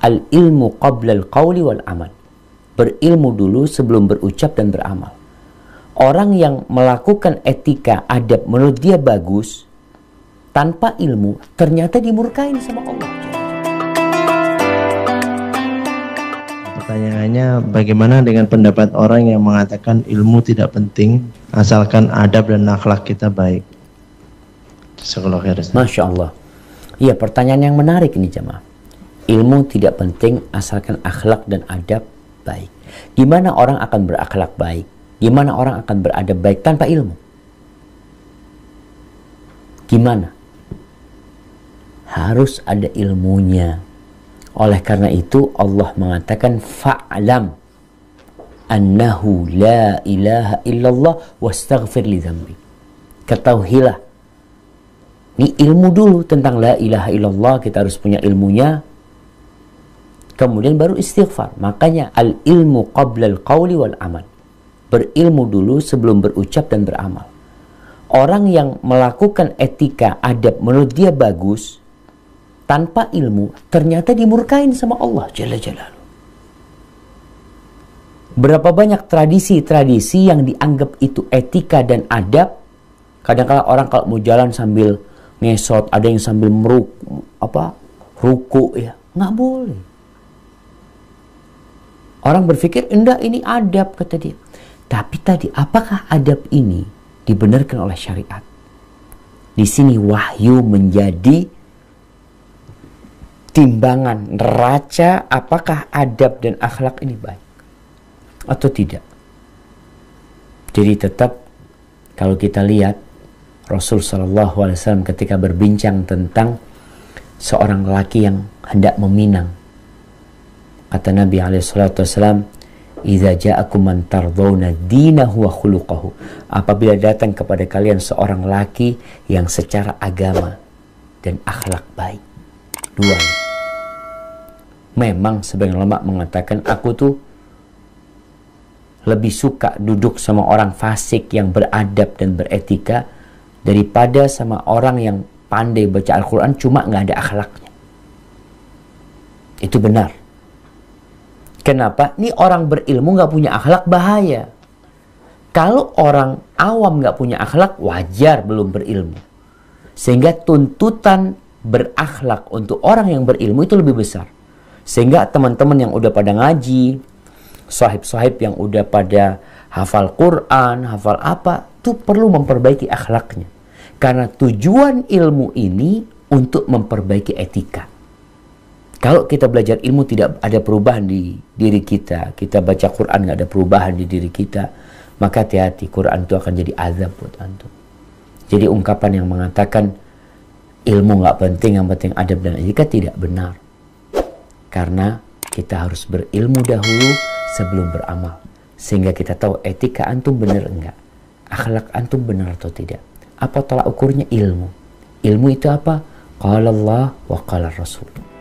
Al-ilmu qabla al-qawli wal amal. Berilmu dulu sebelum berucap dan beramal. Orang yang melakukan etika, adab menurut dia bagus, tanpa ilmu, ternyata dimurkain sama Allah. Pertanyaannya, bagaimana dengan pendapat orang yang mengatakan ilmu tidak penting, asalkan adab dan akhlak kita baik? Masya Allah. Iya, pertanyaan yang menarik ini jemaah. Ilmu tidak penting asalkan akhlak dan adab baik. Gimana orang akan berakhlak baik? Gimana orang akan beradab baik tanpa ilmu? Gimana? Harus ada ilmunya. Oleh karena itu Allah mengatakan fa'lam annahu la ilaha illallah wastaghfir li dzambi. Ketahuilah. Ini ilmu dulu tentang la ilaha illallah, kita harus punya ilmunya. Kemudian baru istighfar. Makanya al-ilmu qabla al-qawli wal amal. Berilmu dulu sebelum berucap dan beramal. Orang yang melakukan etika, adab menurut dia bagus, tanpa ilmu, ternyata dimurkain sama Allah Jalla Jalaluhu. Berapa banyak tradisi-tradisi yang dianggap itu etika dan adab. Kadang-kadang orang kalau mau jalan sambil ngesot, ada yang sambil ruku ya, nggak boleh. Orang berpikir, enggak ini adab, kata dia. Tapi tadi, apakah adab ini dibenarkan oleh syariat? Di sini wahyu menjadi timbangan, neraca apakah adab dan akhlak ini baik atau tidak. Jadi tetap kalau kita lihat Rasul SAW ketika berbincang tentang seorang lelaki yang hendak meminang, kata Nabi SAW, "Idza ja'akum man tardawna dinahu wa khuluquhu." Apabila datang kepada kalian seorang laki yang secara agama dan akhlak baik. Dua. Memang sebagian ulama mengatakan, aku tuh lebih suka duduk sama orang fasik yang beradab dan beretika daripada sama orang yang pandai baca Al-Quran cuma nggak ada akhlaknya. Itu benar. Kenapa? Ini orang berilmu nggak punya akhlak, bahaya. Kalau orang awam nggak punya akhlak, wajar belum berilmu. Sehingga tuntutan berakhlak untuk orang yang berilmu itu lebih besar. Sehingga teman-teman yang udah pada ngaji, sahib-sahib yang udah pada hafal Quran, hafal apa, itu perlu memperbaiki akhlaknya. Karena tujuan ilmu ini untuk memperbaiki etika. Kalau kita belajar ilmu tidak ada perubahan di diri kita, kita baca Quran nggak ada perubahan di diri kita, maka hati-hati, Quran itu akan jadi azab buat antum. Jadi ungkapan yang mengatakan ilmu nggak penting, yang penting adab dan etika tidak benar. Karena kita harus berilmu dahulu sebelum beramal. Sehingga kita tahu etika antum benar enggak, akhlak antum benar atau tidak. Apa tolak ukurnya? Ilmu. Ilmu itu apa? Qala Allah wa qala Rasul.